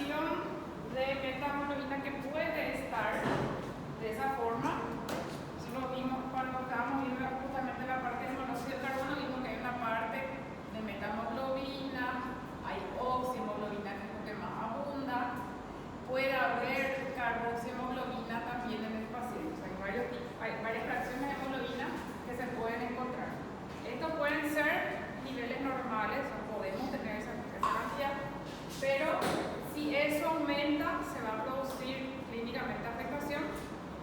concentración de beta-hemoglobina que puede estar de esa forma. Eso lo vimos cuando estábamos viendo justamente la parte de monóxido de carbono, vimos que hay una parte de metahemoglobina, hay oxihemoglobina que es lo que más abunda, puede haber carboxihemoglobina también en el paciente. O sea, hay varias fracciones de hemoglobina que se pueden encontrar. Estos pueden ser niveles normales, o sea, podemos tener esa cantidad, pero si eso aumenta, se va a producir clínicamente afectación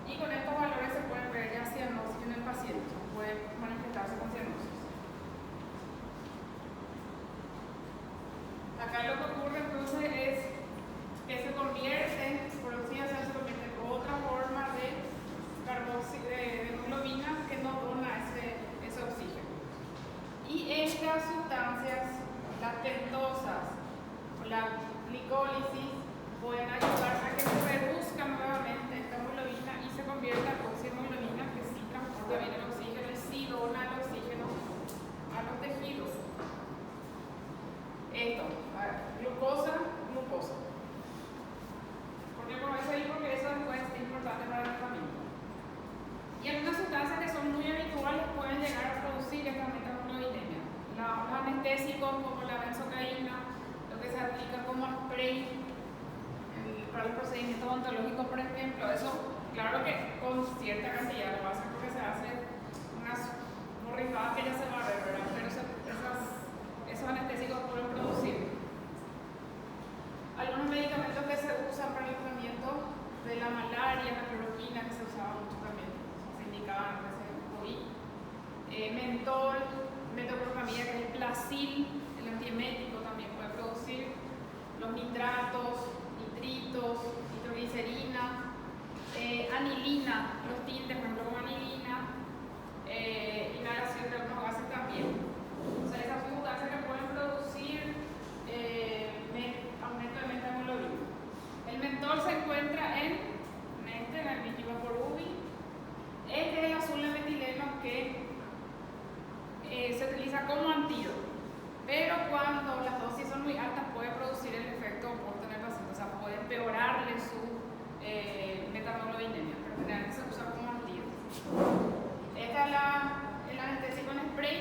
y con estos valores se pueden ver ya cianosis en el paciente, puede manifestarse con cianosis. Acá lo que ocurre entonces es que se convierte, por oxidación se convierte en otra forma de hemoglobina que no dona ese oxígeno. Y estas sustancias, las pentosas o la glicólisis, pueden ayudar a que se reduzca nuevamente esta hemoglobina y se convierta en oxihemoglobina, que sí transporta bien el oxígeno y sí dona el oxígeno a los tejidos. Esto, glucosa. ¿Por qué pongo eso ahí? Porque eso después es importante para el tratamiento. Y algunas sustancias que son muy habituales pueden llegar a producir esta metahemoglobina. Los anestésicos como la benzocaína, lo que se aplica como spray para el procedimiento odontológico, por ejemplo, eso, claro que con cierta cantidad, lo va a hacer porque se hace unas borrifadas que ya se va a ver, ¿verdad? Pero esos anestésicos pueden producir. Algunos medicamentos que se usan para el tratamiento de la malaria, la cloroquina, que se usaba mucho también, se indicaban en ese COVID. Mentol, metoclopramida, que es el Placil, el antiemético también puede producir. Los nitratos, nitritos, nitroglicerina, anilina, los tintes, por ejemplo, como anilina, inhalación de algunos gases también. O sea, esas sustancias que pueden producir aumento de metahemoglobina. El mentol se encuentra en el Digivaporub. Este es el azul de metileno que se utiliza como antídoto, pero cuando las dosis son muy altas puede producir el efecto opuesto en el paciente, o sea, puede empeorarle su metahemoglobina, pero generalmente se usa como antídoto. Este es el anestésico en spray,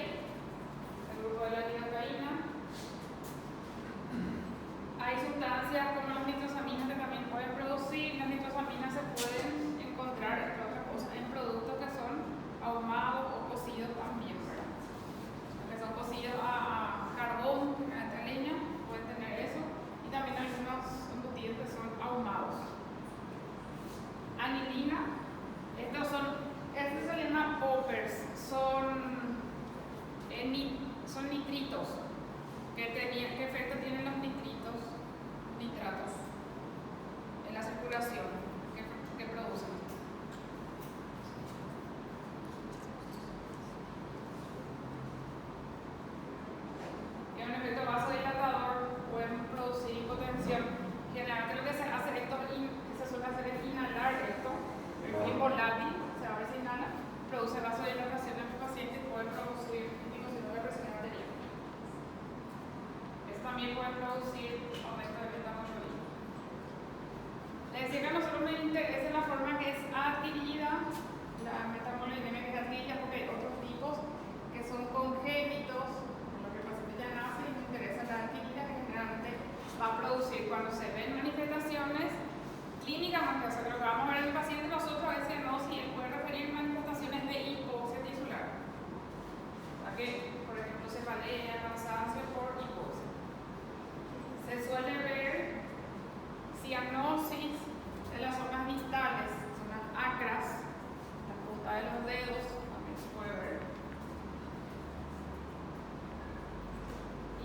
el grupo de la lidocaína. Hay sustancias como las nitrosaminas que también pueden producir. Las nitrosaminas se pueden encontrar, entre otras cosas, en productos que son ahumados o cocidos también, ¿verdad? Que son cocidos a carbón, a leña, pueden tener eso. Y también algunos embutidos que son ahumados. Anilina, estos se llaman poppers, son nitritos. ¿Qué efecto tienen los nitratos en la circulación? ¿Qué producen? Es un efecto vasodilatador, pueden producir hipotensión. Generalmente lo que se hace se suele hacer es inhalar esto, es volátil, o sea, a veces inhala, produce vasodilatación en el paciente y puede producir disminución de la presión arterial. También pueden producir aumento de metahemoglobina. Les decía que a nosotros nos interesa la forma que es adquirida, la metahemoglobina que es adquirida, porque hay otros tipos que son congénitos, lo que el paciente ya nace, y nos interesa la adquirida, que generalmente va a producir cuando se ven manifestaciones clínicas, o sea, que lo que vamos a ver en el paciente nosotros a veces no, si él puede referir manifestaciones de hipoxia tisular. O sea que, por ejemplo, cefalea, cansancio por hipoxia. Se suele ver cianosis de las zonas distales, zonas acras, la punta de los dedos, también se puede ver.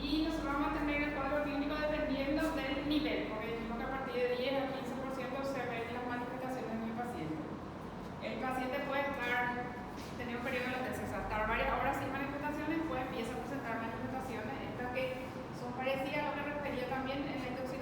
Y nosotros vamos a tener el cuadro clínico dependiendo del nivel, porque dijimos que a partir de 10 a 15% se ven las manifestaciones en el paciente. El paciente puede tener un periodo de latencia, o sea, estar varias horas sin manifestaciones, pues empieza a presentar manifestaciones, estas que son parecidas a lo que refería también en la intoxicación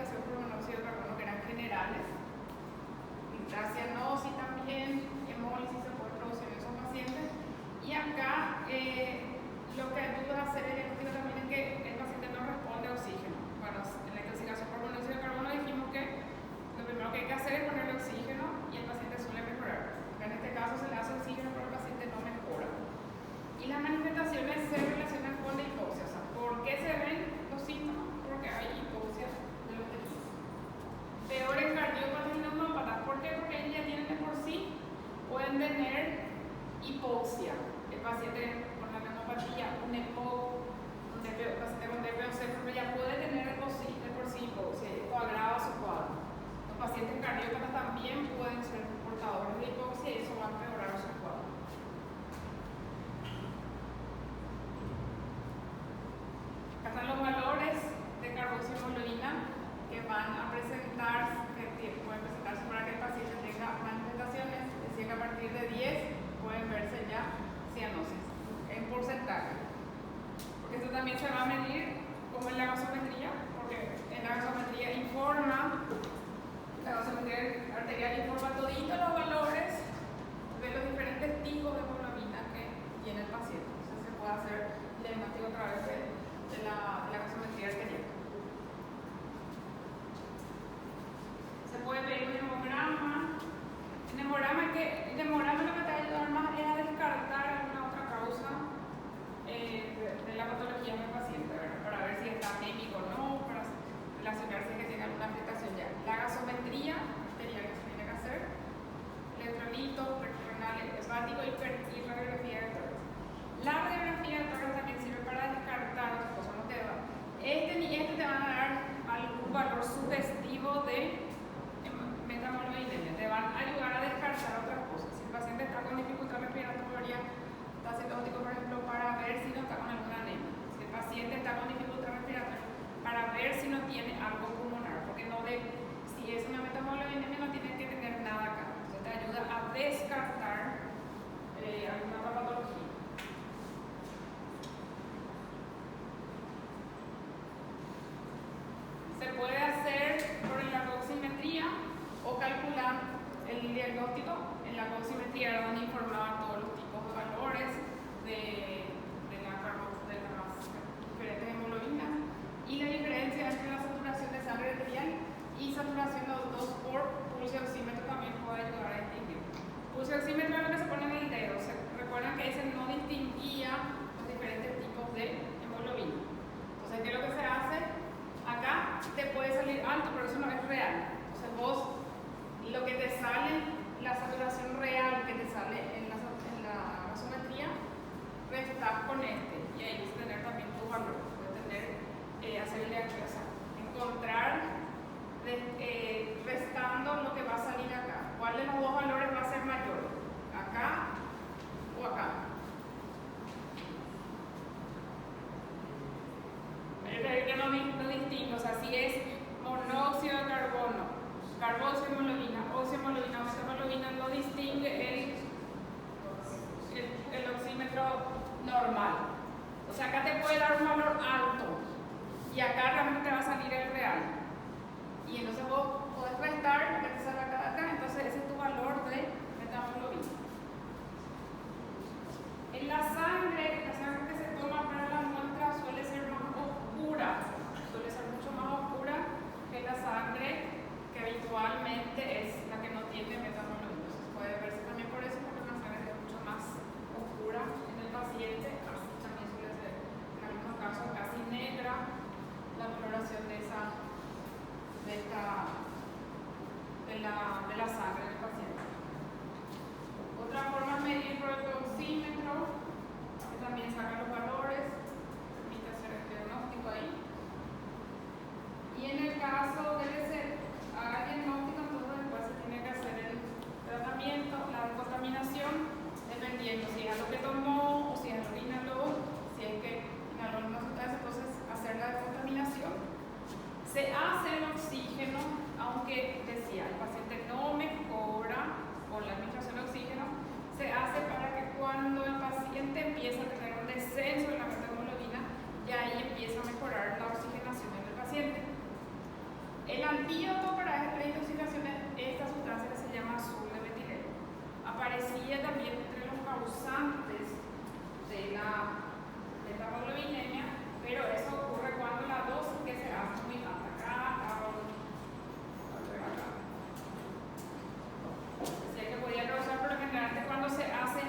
ya puede tener de por sí esto agrava su cuadro. Los pacientes cardiópatas también pueden ser portadores de hipoxia y eso va a empeorar su cuadro. Acá están los valores de carboxiemoglobina que van a presentarse, pueden presentarse para que el paciente tenga manifestaciones. Decía que a partir de 10 pueden verse ya cianosis en porcentaje. Porque esto también se va a medir como en la gasometría, porque en la gasometría la gasometría arterial informa todito los valores de los diferentes tipos de hemoglobina que tiene el paciente. Entonces se puede hacer el diagnóstico a través de la gasometría arterial. Se puede pedir un hemograma. El hemograma lo que te va a ayudar más es a descartar alguna otra causa de la patología del paciente, ¿verdad? Para ver si está anémico o no, para relacionarse que tiene alguna afectación ya. La gasometría arterial que se tiene que hacer, electrolitos, renal, hepático y radiografía de tórax. La radiografía de tórax también sirve para descartar otras cosas. No te va. Ni este te van a dar algún valor sugestivo de metamorfoinemia. Te van a ayudar a descartar otras cosas. Si el paciente está con dificultad respiratoria, está cetótico, por ejemplo, para ver si no está con alguna anemia. Si el paciente está con dificultad respiratoria, para ver si no tiene algo pulmonar, porque si es una metamorfoinemia no tiene que tener nada acá. Entonces te ayuda a descartar alguna otra patología. Se puede hacer por la oximetría o calcular el diagnóstico. En la oximetría era donde informaban todos los tipos de valores de las diferentes hemoglobinas y la diferencia entre la saturación de sangre arterial y saturación de O2 por pulso oxímetro también puede ayudar a distinguir. Pulso oxímetro es lo que se pone en el dedo. Recuerdan que ese no distinguía los diferentes tipos de hemoglobina. Entonces, ¿qué es lo que se hace? Acá te puede salir alto, pero eso no es real. Entonces vos, lo que te sale, la saturación real que te sale en la gasometría, restás con este. Y ahí vas a tener también tu valor. Puedes hacerle aquí, o sea, encontrar restando lo que va a salir acá. ¿Cuál de los dos valores va a ser mayor? ¿Acá o acá? Que no distingo, o sea, si es monóxido de carbono, carboxiemoglobina, oxiemoglobina o methemoglobina, no distingue el oxímetro normal. O sea, acá te puede dar un valor alto y acá realmente te va a salir el real. Y entonces vos podés restar lo que te sale acá, entonces ese es tu valor de methemoglobina. En la sangre que se toma para la muestra suele ser más oscura, suele ser mucho más oscura que la sangre que habitualmente es la que no tiene methemoglobina. Entonces puede verse también por eso, porque la sangre es mucho más oscura en el paciente, así también suele ser en algunos casos casi negra la coloración de la sangre del paciente. Otra forma es medir por el oxímetro, que también saca los valores, permite hacer el diagnóstico ahí. Y en el caso de que se haga el diagnóstico, entonces después se tiene que hacer el tratamiento, la decontaminación, dependiendo si es algo que tomó o si es algo que inhaló. Si es que inhaló no se hace, entonces hacer la decontaminación. Se hace el oxígeno, aunque decía, el paciente no mejora con la administración de oxígeno, se hace para que cuando el paciente empieza a tener un descenso de la methemoglobina, ya ahí empieza a mejorar la oxigenación del paciente. El antídoto para esta intoxicación es esta sustancia que se llama azul de metileno. Aparecía también entre los causantes de la metamoglobinemia, pero eso ocurre cuando la dosis que se hace es muy alta. Decía que podía causar, pero generalmente cuando se hace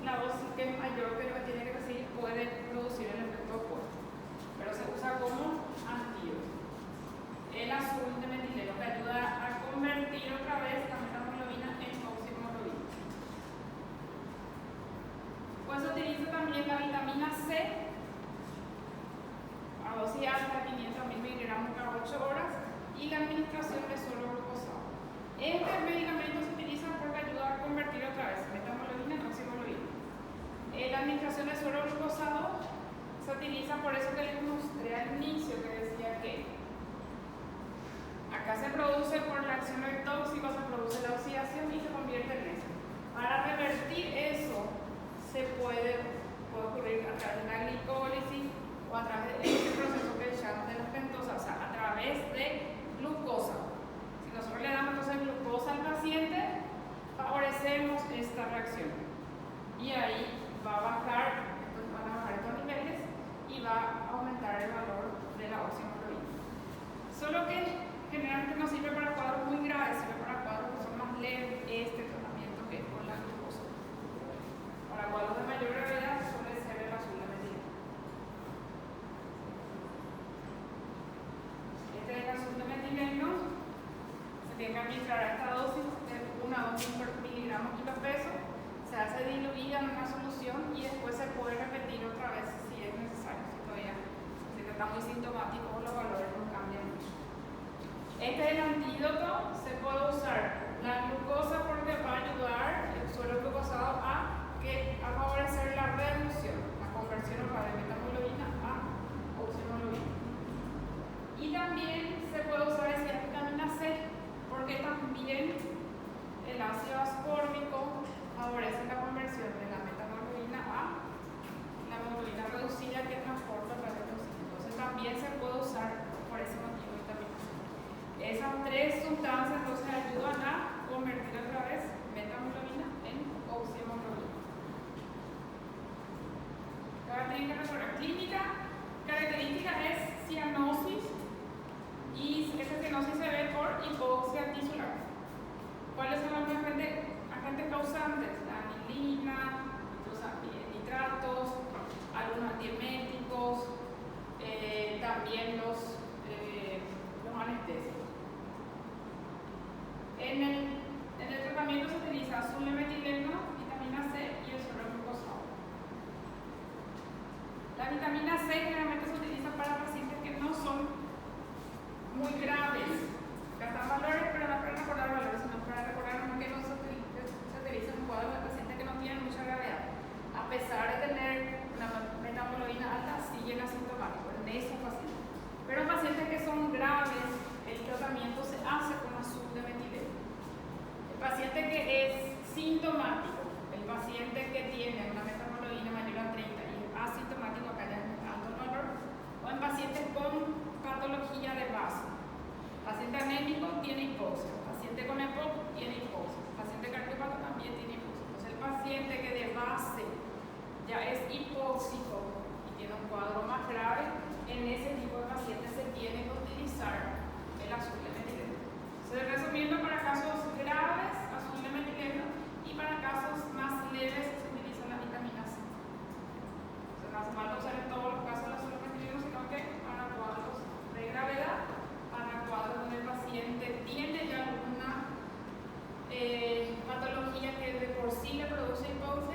la dosis que es mayor que lo que tiene que recibir puede producir el efecto opuesto, pero se usa como antídoto. El azul de metileno que ayuda a convertir otra vez la metamoglobiina en oximoglobina. Pues se utiliza también la vitamina C a dosis alta, 500 8 horas y la administración de suero glucosado. Este medicamento se utiliza porque ayuda a convertir otra vez metamolina en oximolina. La administración de suero glucosado se utiliza por eso que les mostré al inicio, que decía que acá se produce por la acción del tóxico, se produce la oxidación y se convierte en eso. Para revertir eso se puede ocurrir a través de una glicólisis o a través de este proceso que llamamos de la pentosa, o sea, a través de glucosa. Si nosotros le damos entonces glucosa al paciente, favorecemos esta reacción. Y ahí va a bajar, van a bajar estos niveles y va a aumentar el valor de la oximoglobina. Solo que generalmente no sirve para cuadros muy graves, sirve para cuadros que son más leves este tratamiento que es con la glucosa. Para cuadros de mayor gravedad suele ser el azul de metileno. Este es el azul de metileno. Se tiene que administrar a esta dosis de 1 dosis por miligramo kilo peso. Se hace diluida en una solución y después se puede repetir otra vez si es necesario, si todavía está muy sintomático o los valores no cambian mucho. Este es el antídoto, se puede usar la glucosa porque va a ayudar el suero glucosado a favorecer la reducción, la conversión de metamoglobina a oximoglobina. Y también se puede usar esa vitamina C porque también el ácido ascórbico favorece la conversión de la metamoglobina a la hemoglobina reducida que transporta la reducida. Entonces también se puede usar por ese motivo vitamina C. Esas tres sustancias entonces ayudan a convertir otra vez metamoglobina en oximoglobina. Característica es cianosis y esa cianosis se ve por hipoxia tisular. ¿Cuáles son los agentes causantes? La anilina, los nitratos, algunos antieméticos, también los anestésicos. En el tratamiento se utiliza azul de metileno, vitamina C y el suero glucosado. La vitamina C generalmente se utiliza para pacientes que no son muy graves. Gastan valores, pero no para recordar valores, sino para recordar que no se utiliza en cuadros de pacientes que no tienen mucha gravedad. A pesar de tener una metamoglobina alta, siguen asintomáticos en esos pacientes. Pero en pacientes que son graves, el tratamiento se hace con azul de metileno. El paciente que es sintomático, el paciente que tiene una metamoglobina mayor a 30 y es asintomático, acá ya es alto el valor, o en pacientes con patología de base. Paciente anémico tiene hipoxia, paciente con EPOC tiene hipoxia, paciente cardiópata también tiene hipoxia. Entonces el paciente que de base ya es hipóxico y tiene un cuadro más grave, en ese tipo de pacientes se tiene que utilizar el azul de metileno. Entonces, resumiendo, para casos graves, azul de metileno, y para casos más leves se utiliza la vitamina C. Entonces, no hace falta usar en todos los casos el azul de metileno, sino que para cuadros de gravedad, para cuadros donde el paciente tiene ya alguna patología que de por sí le produce hipoxia,